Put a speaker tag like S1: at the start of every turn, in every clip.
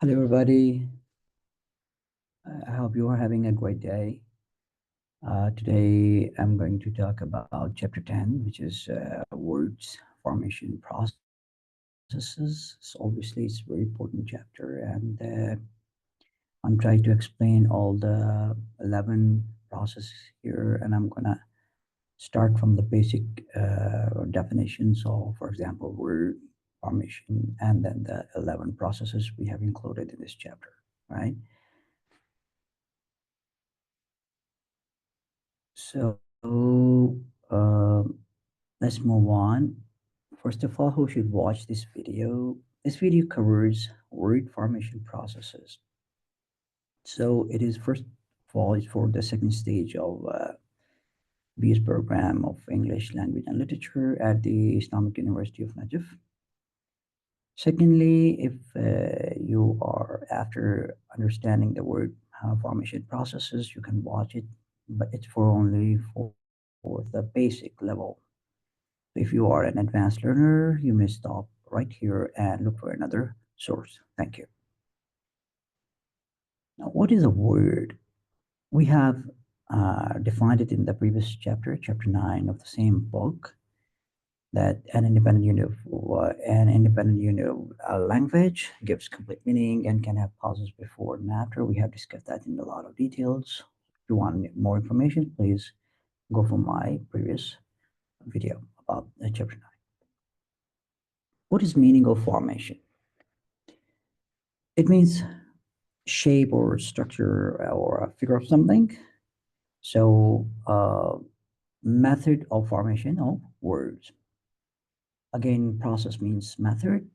S1: Hello, everybody. I hope you are having a great day. Today, I'm going to talk about chapter 10, which is words formation processes. So, obviously, it's a very important chapter, and I'm trying to explain all the 11 processes here, and I'm going to start from the basic definition. So, for example, word formation, and then the 11 processes we have included in this chapter, right? So, let's move on. First of all, who should watch this video? This video covers word formation processes. So it is first of all, it's for the second stage of BS program of English Language and Literature at the Islamic University of Najaf. Secondly, if you are after understanding the word formation processes, you can watch it, but it's for only for the basic level. If you are an advanced learner, you may stop right here and look for another source. Thank you. Now, what is a word? We have defined it in the previous chapter, chapter 9 of the same book, that an independent unit of language gives complete meaning and can have pauses before and after. We have discussed that in a lot of details. If you want more information, please go for my previous video about chapter 9. What is meaning of formation? It means shape or structure or a figure of something. So, method of formation of words. Again, process means method.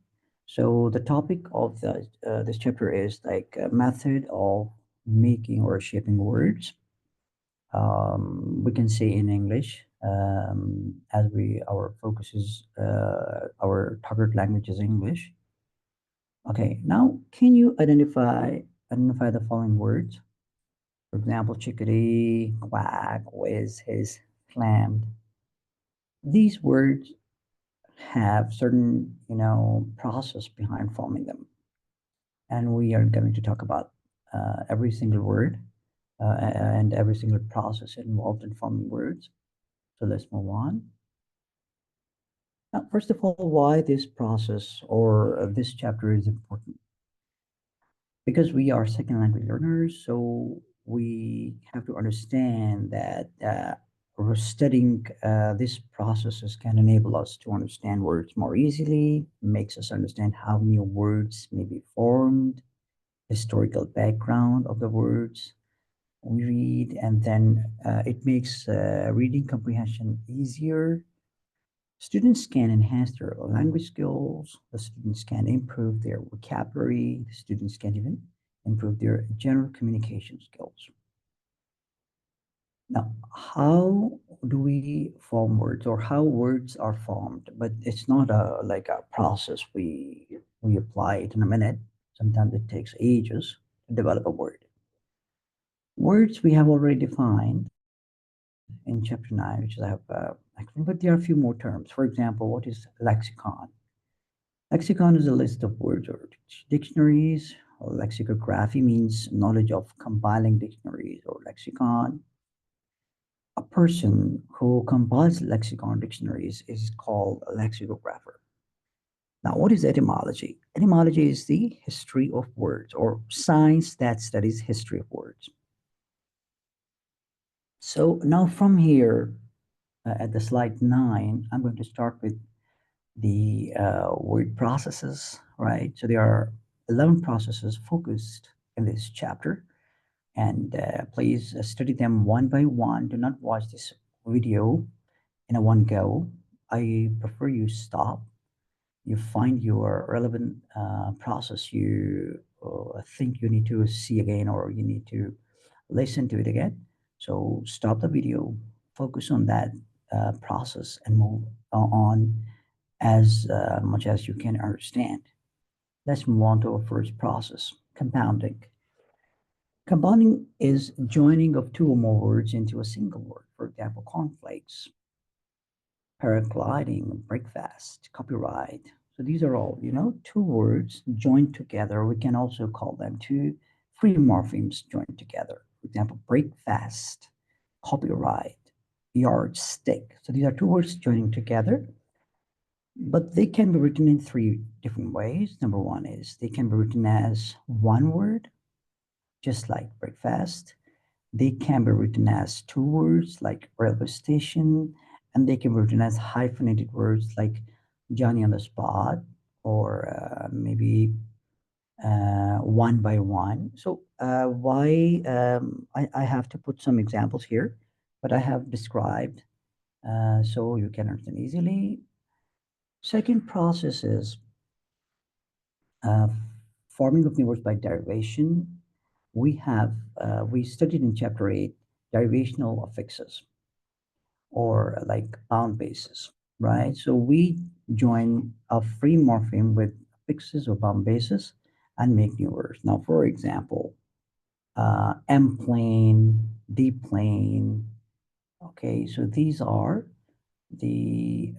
S1: So the topic of this chapter is like a method of making or shaping words. We can say in English, as our focus is our target language is English. Okay, now can you identify the following words? For example, chickadee, quack, whiz, hiss, clammed. These words have certain, process behind forming them, and we are going to talk about every single word and every single process involved in forming words. So let's move on. Now, first of all, why this process or this chapter is important? Because we are second language learners, so we have to understand that studying these processes can enable us to understand words more easily, makes us understand how new words may be formed, historical background of the words we read, and then it makes reading comprehension easier. Students can enhance their language skills. The students can improve their vocabulary. The students can even improve their general communication skills. Now, how do we form words or how words are formed? But it's not like a process we apply it in a minute. Sometimes it takes ages to develop a word. Words we have already defined in chapter 9, which I have explained, but there are a few more terms. For example, what is lexicon? Lexicon is a list of words or dictionaries. Lexicography means knowledge of compiling dictionaries or lexicon. A person who compiles lexicon dictionaries is called a lexicographer. Now, what is etymology? Etymology is the history of words or science that studies history of words. So now from here, at the slide 9, I'm going to start with the word processes, right? So there are 11 processes focused in this chapter, and please study them one by one. Do not watch this video in a one go. I prefer you stop, you find your relevant process you think you need to see again or you need to listen to it again. So stop the video, focus on that process, and move on as much as you can understand. Let's move on to our first process, compounding. Compounding is joining of two or more words into a single word. For example, cornflakes, paragliding, breakfast, copyright. So these are all, two words joined together. We can also call them two free morphemes joined together. For example, breakfast, copyright, yardstick. So these are two words joining together, but they can be written in three different ways. Number one is they can be written as one word, just like breakfast. They can be written as two words like railway station, and they can be written as hyphenated words like Johnny on the spot, or maybe one by one. So why I have to put some examples here, but I have described so you can understand easily. Second process is uh, forming of new words by derivation. We studied in chapter 8 derivational affixes, or like bound bases, right? So we join a free morpheme with affixes or bound bases and make new words. Now, for example, M plane, D plane. Okay, so these are the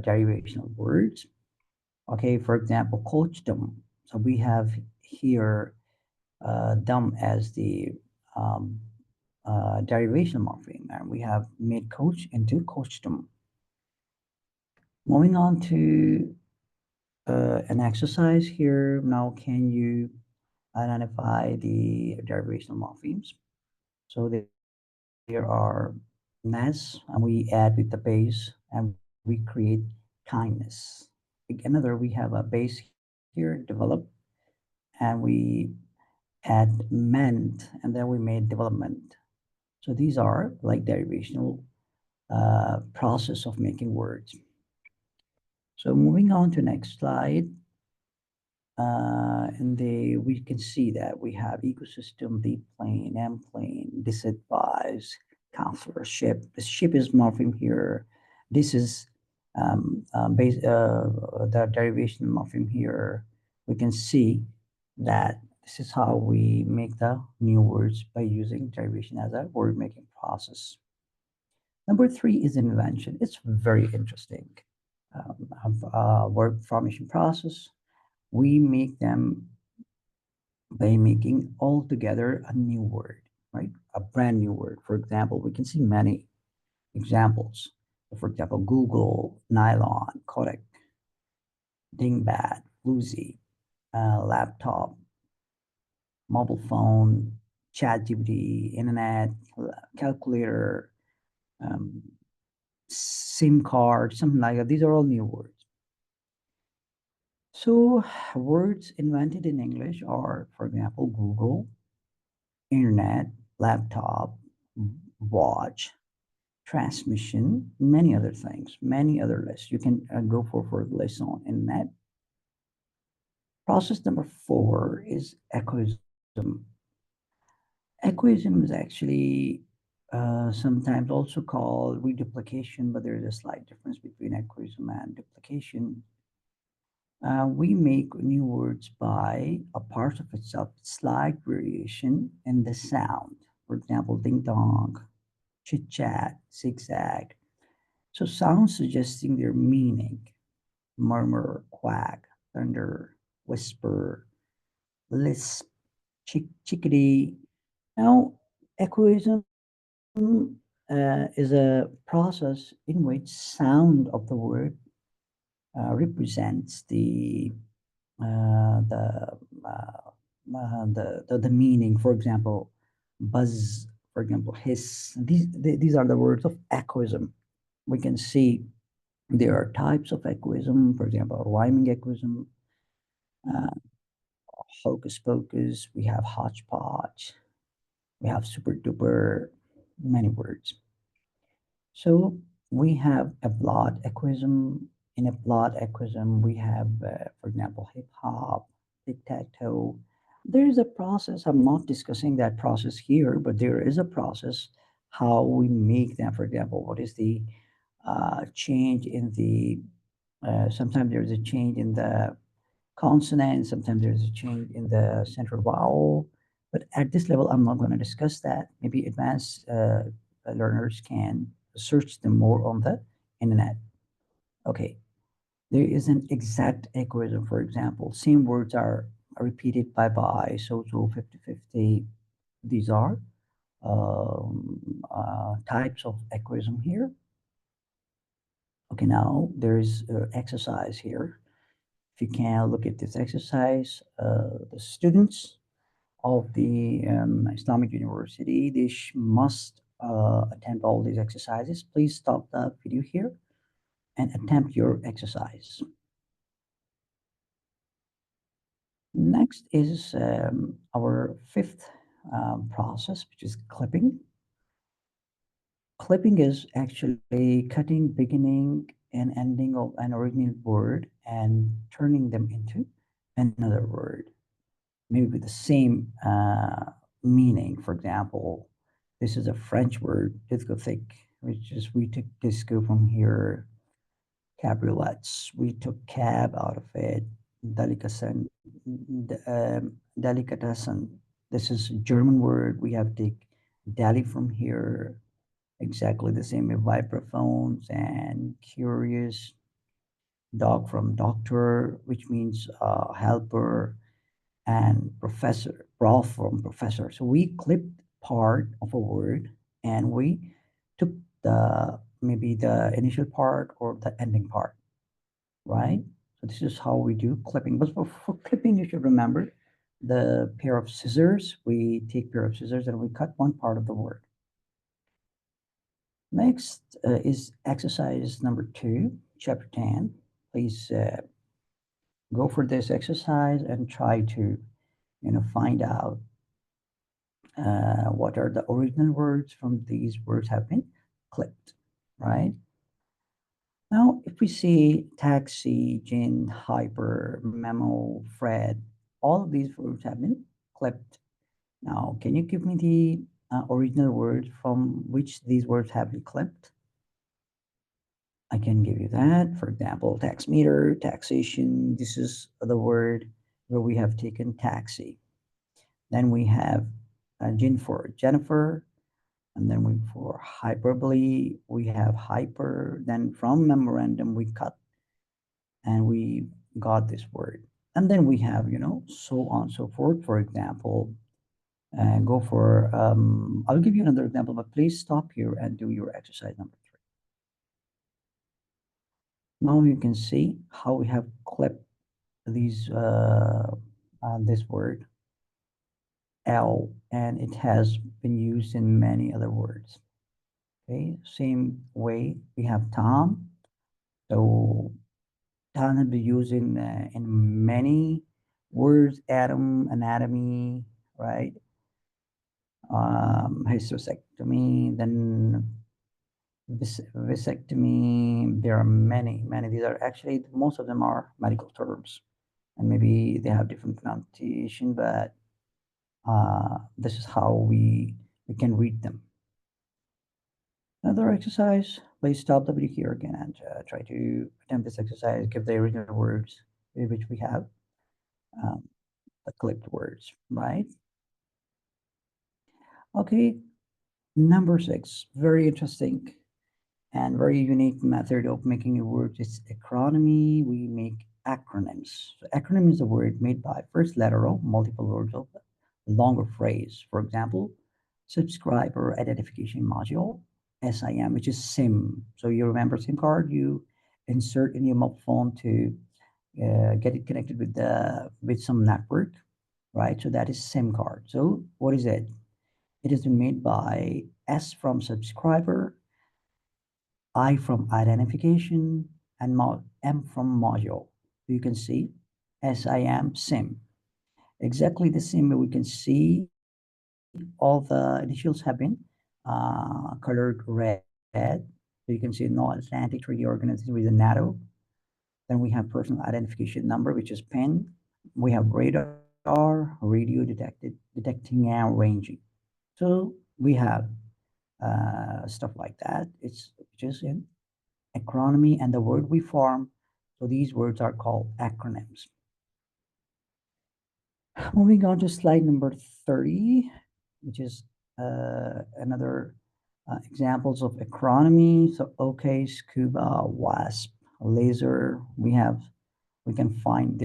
S1: derivational words. Okay, for example, coachdom. So we have here dom as the um, derivation morpheme, and we have made coach into coachdom. Moving on to an exercise here. Now, can you identify the derivational morphemes? So there are ness, and we add with the base, and we create kindness. Another, we have a base here, develop, and we add meant, and then we made development. So these are like derivational process of making words. So moving on to next slide. And we can see that we have ecosystem, the plane, M plane, disadvise, counselor, ship. The ship is morpheme here. This is the derivation morpheme here. We can see that this is how we make the new words by using derivation as a word making process. Number three is invention. It's very interesting. Word formation process. We make them by making altogether a new word, right? A brand new word. For example, we can see many examples. For example, Google, nylon, Kodak, dingbat, Lucy, laptop, mobile phone, chat GPT, internet, calculator, um, SIM card, something like that. These are all new words. So words invented in English are, for example, Google, internet, laptop, watch, transmission, many other things, many other lists. You can go for the list on internet. Process number four is echoism. Echoism is actually sometimes also called reduplication, but there is a slight difference between echoism and duplication. We make new words by a part of itself, slight variation in the sound. For example, ding dong, chit chat, zigzag. So sounds suggesting their meaning: murmur, quack, thunder, whisper, lisp, chickadee. Now, echoism is a process in which sound of the word represents the the meaning. For example, buzz, for example, hiss. These are the words of echoism. We can see there are types of echoism. For example, rhyming echoism, uh, hocus pocus. We have hodgepodge. We have super duper. Many words. So we have a blood equism. In a blood equism, we have, for example, hip hop, tic tac toe. There is a process. I'm not discussing that process here, but there is a process how we make them. For example, what is the change in the? Sometimes there is a change in the consonant. Sometimes there is a change in the central vowel. But at this level, I'm not going to discuss that. Maybe advanced learners can search them more on the internet. Okay. There is an exact equation. For example, same words are repeated by, so 50-50. These are types of equation here. Okay, now there's exercise here. If you can look at this exercise, the students of the Islamic University, they must attempt all these exercises. Please stop the video here and attempt your exercise. Next is our fifth process, which is clipping. Clipping is actually cutting beginning and ending of an original word and turning them into another word, maybe with the same meaning. For example, this is a French word, discotheque, which is we took disco from here, cabriolets. We took cab out of it, delicatessen, delicatessen. This is a German word. We have take deli from here, exactly the same with vibraphones and curious, dog from doctor, which means helper, and professor, prof from professor. So we clipped part of a word and we took the maybe the initial part or the ending part, right? So this is how we do clipping. But for clipping, you should remember the pair of scissors. We take pair of scissors and we cut one part of the word. Next is exercise number 2, chapter 10. Please go for this exercise and try to, find out what are the original words from these words have been clipped, right? Now, if we see taxi, gin, hyper, memo, Fred, all of these words have been clipped. Now, can you give me the original words from which these words have been clipped? I can give you that. For example, tax meter, taxation. This is the word where we have taken taxi. Then we have gin for Jennifer. And then we for hyperbole, we have hyper. Then from memorandum, we cut and we got this word. And then we have, so on and so forth. For example, go for, I'll give you another example, but please stop here and do your exercise number 3. Now you can see how we have clipped these this word L, and it has been used in many other words. Okay, same way we have Tom. So Tom has been used in many words: atom, anatomy, right? Hysterectomy, then vasectomy. There are many, many. These are actually most of them are medical terms, and maybe they have different pronunciation, but this is how we can read them. Another exercise, please stop the video here again and try to attempt this exercise. Give the original words which we have, um, the clipped words, right? Okay, number 6, very interesting and very unique method of making a word is acronomy. We make acronyms. So acronym is a word made by first letter of multiple words of a longer phrase. For example, subscriber identification module, SIM, which is SIM. So you remember SIM card, you insert in your mobile phone to get it connected with some network, right? So that is SIM card. So what is it? It has been made by S from subscriber, I from identification, and M from module. You can see SIM SIM. Exactly the same way we can see all the initials have been colored red. So you can see North Atlantic Treaty Organization with a NATO. Then we have personal identification number, which is PIN. We have radar, radio detecting and ranging. So we have stuff like that. It's just in acronomy and the word we form. So these words are called acronyms. Moving on to slide number 30, which is another examples of acronomy. So OK, SCUBA, WASP. laser. We can find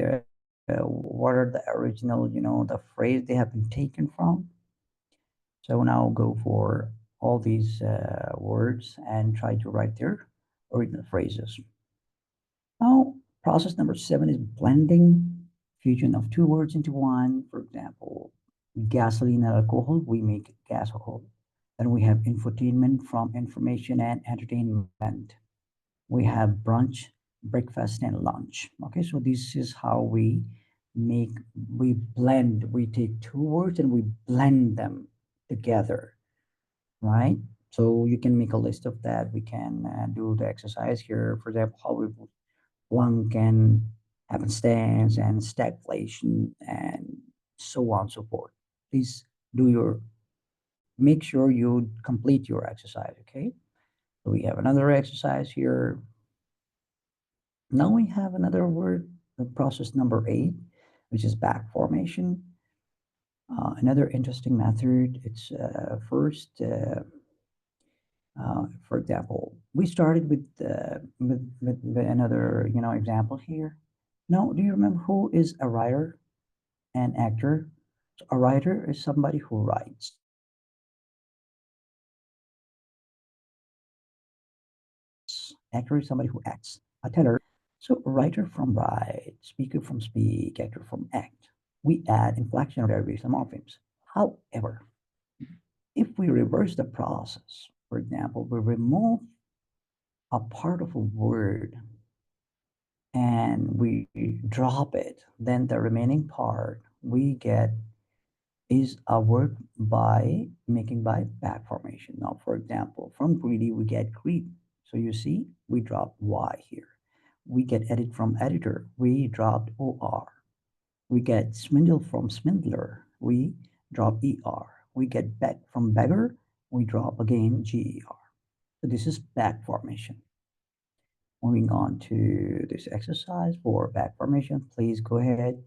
S1: what are the original, the phrase they have been taken from. So now go for all these words and try to write their original phrases. Now, process number 7 is blending, fusion of two words into one. For example, gasoline and alcohol, we make gas alcohol. Then we have infotainment from information and entertainment. We have brunch, breakfast, and lunch. Okay, so this is how make, we blend, we take two words and we blend them together, right? So you can make a list of that. We can do the exercise here. For example, how we plunk and happenstance and stagflation and so on and so forth. Please do your, make sure you complete your exercise, okay? So we have another exercise here. Now we have another word, the process number 8, which is back formation. Another interesting method. It's first, for example, we started with another, example here. Now, do you remember who is a writer and actor? So a writer is somebody who writes. Actor is somebody who acts. A teller. So writer from write, speaker from speak, actor from act. We add inflection or derivation morphemes. However, if we reverse the process, for example, we remove a part of a word and we drop it, then the remaining part we get is a word by making by back formation. Now, for example, from greedy, we get greed. So you see, we drop Y here. We get edit from editor. We dropped OR. We get swindle from swindler. We drop ER. We get beg from beggar. We drop again GER. So this is back formation. Moving on to this exercise for back formation, please go ahead.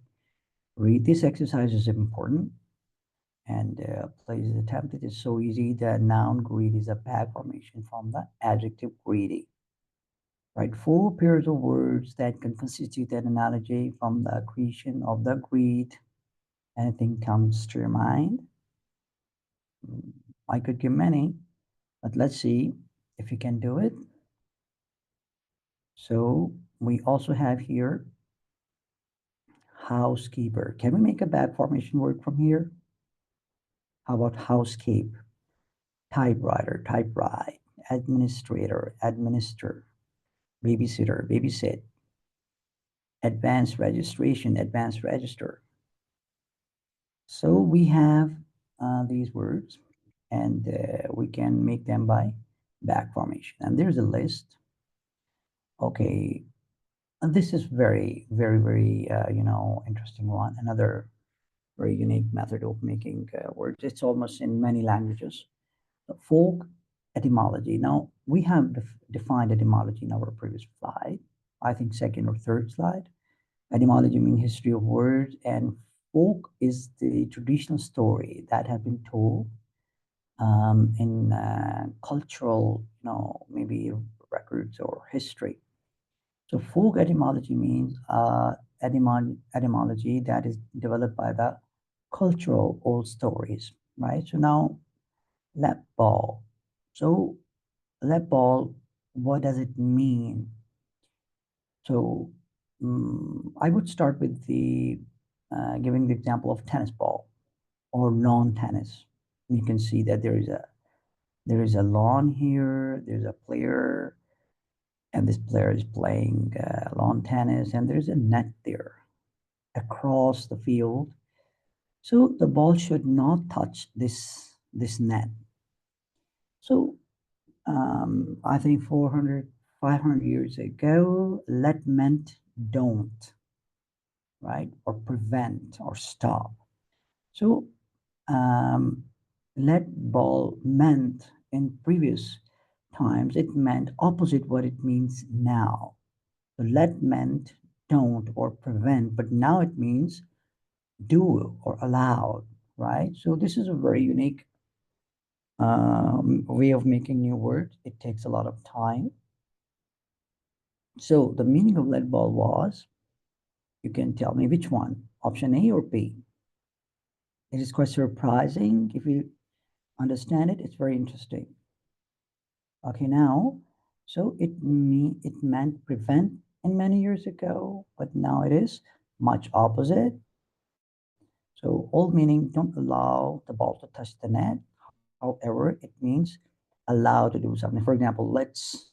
S1: Read this exercise is important. And please attempt it. It's so easy. The noun greed is a back formation from the adjective greedy. Write 4 pairs of words that can constitute an analogy from the creation of the greed. Anything comes to your mind? I could give many, but let's see if you can do it. So we also have here housekeeper. Can we make a back formation word from here? How about housekeep? Typewriter, typewrite, administrator, administer, babysitter, babysit, advanced registration, advanced register. So we have these words and we can make them by back formation. And there's a list. Okay, and this is very, very, very, interesting one. Another very unique method of making words. It's almost in many languages. The folk etymology. Now, we have defined etymology in our previous slide. I think second or third slide. Etymology means history of words, and folk is the traditional story that has been told in cultural, maybe records or history. So folk etymology means etymology that is developed by the cultural old stories, right? So now, lap ball. So lap ball, what does it mean? So I would start with the giving the example of tennis ball or lawn tennis. You can see that there is a lawn here. There's a player, and this player is playing lawn tennis, and there's a net there across the field. So the ball should not touch this net. So I think 400, 500 years ago, let meant don't, right? Or prevent or stop. So let ball meant in previous times, it meant opposite what it means now. So let meant don't or prevent, but now it means do or allow, right? So this is a very unique way of making new words. It takes a lot of time. So the meaning of lead ball was, you can tell me which one, option A or B. It is quite surprising if you understand it. It's very interesting. Okay, now, so it meant prevent in many years ago, but now it is much opposite. So old meaning don't allow the ball to touch the net. However, it means allow to do something. For example, let's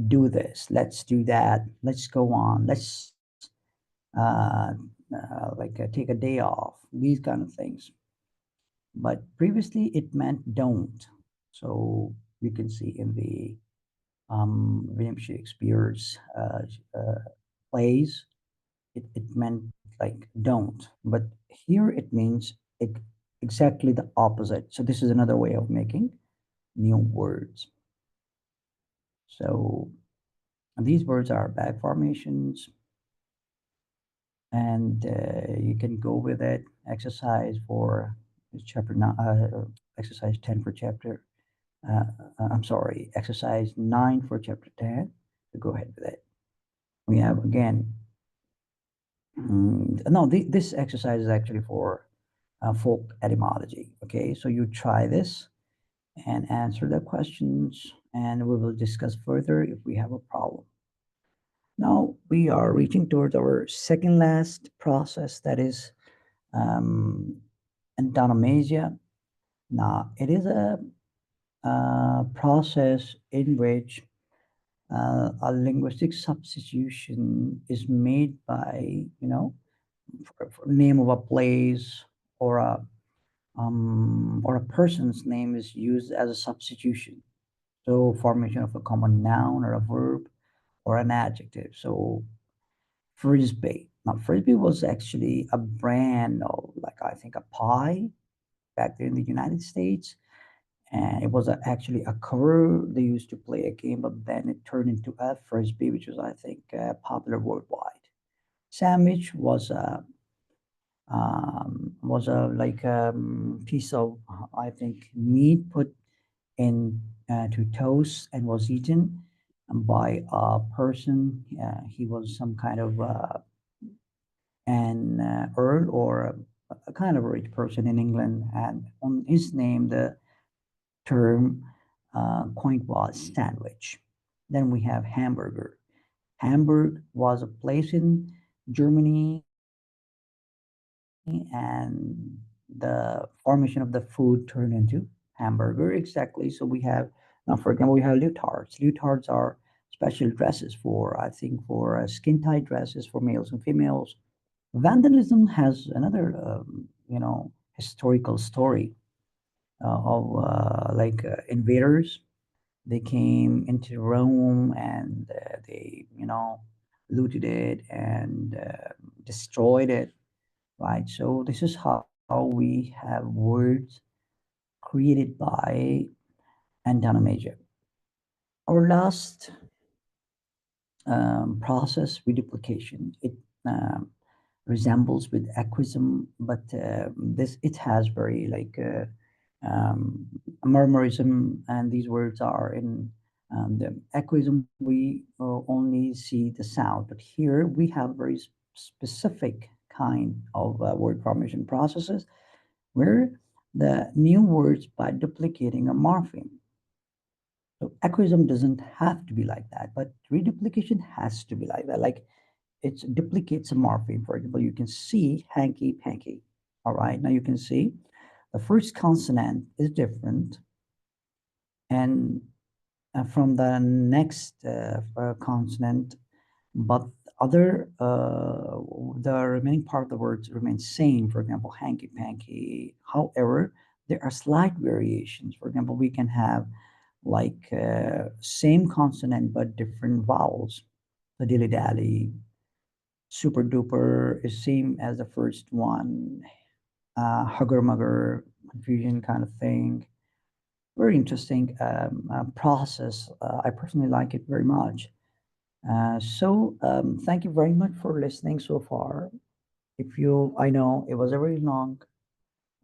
S1: do this, let's do that, let's go on, let's uh, take a day off, these kind of things. But previously it meant don't. So we can see in the William Shakespeare's plays, it meant like don't. But here it means exactly the opposite. So this is another way of making new words. So these words are bag formations, and you can go with it. Exercise for chapter 9, exercise 10 for chapter, uh, I'm sorry, exercise 9 for chapter 10. So go ahead with it. We have again, no, this exercise is actually for folk etymology. Okay, so you try this and answer the questions, and we will discuss further if we have a problem. Now we are reaching towards our second last process, that is um, antonomasia. Now it is a process in which a linguistic substitution is made by, for name of a place, or a person's name is used as a substitution. So formation of a common noun or a verb or an adjective. So frisbee. Now frisbee was actually a brand of, like, I think, a pie back there in the United States. And it was actually a cover. They used to play a game, but then it turned into a frisbee, which was, I think, popular worldwide. Sandwich was a like piece of, I think, meat put in to toast and was eaten by a person. He was some kind of an earl or a kind of rich person in England, and on his name the term coined was sandwich. Then we have hamburger. Hamburg was a place in Germany, and the formation of the food turned into hamburger. Exactly. So we have, now, for example, we have leotards. Leotards are special dresses for, I think, for skin tight dresses for males and females. Vandalism has another, historical story of invaders. They came into Rome, and they, looted it and destroyed it, right? So this is how we have words created by antonomasia. Our last process, reduplication. It um, resembles with acquism, but this it has very um, murmurism, and these words are in the acquism. We only see the sound, but here we have very specific kind of word formation processes where the new words by duplicating a morpheme. So acquism doesn't have to be like that, but reduplication has to be like that. Like, it duplicates a morpheme. For example, you can see hanky panky. All right, now you can see the first consonant is different, and from the next consonant, but the remaining part of the words remains same. For example, hanky panky. However, there are slight variations. For example, we can have like same consonant but different vowels. The dilly dally, super duper is same as the first one. Hugger mugger, confusion kind of thing. Very interesting process. I personally like it very much. Thank you very much for listening so far. I know it was a very long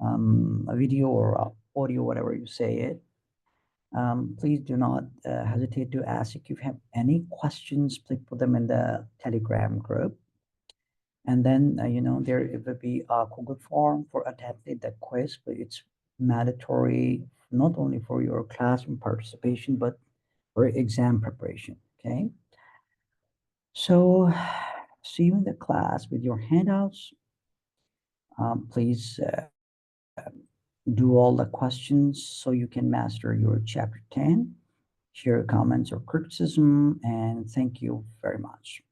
S1: a video or audio, whatever you say it. Please do not hesitate to ask if you have any questions. Please put them in the Telegram group. And then, there it will be a Google form for attending the quiz, but it's mandatory not only for your classroom participation, but for exam preparation. Okay. So, see you in the class with your handouts. Please do all the questions so you can master your chapter 10. Share comments or criticism, and thank you very much.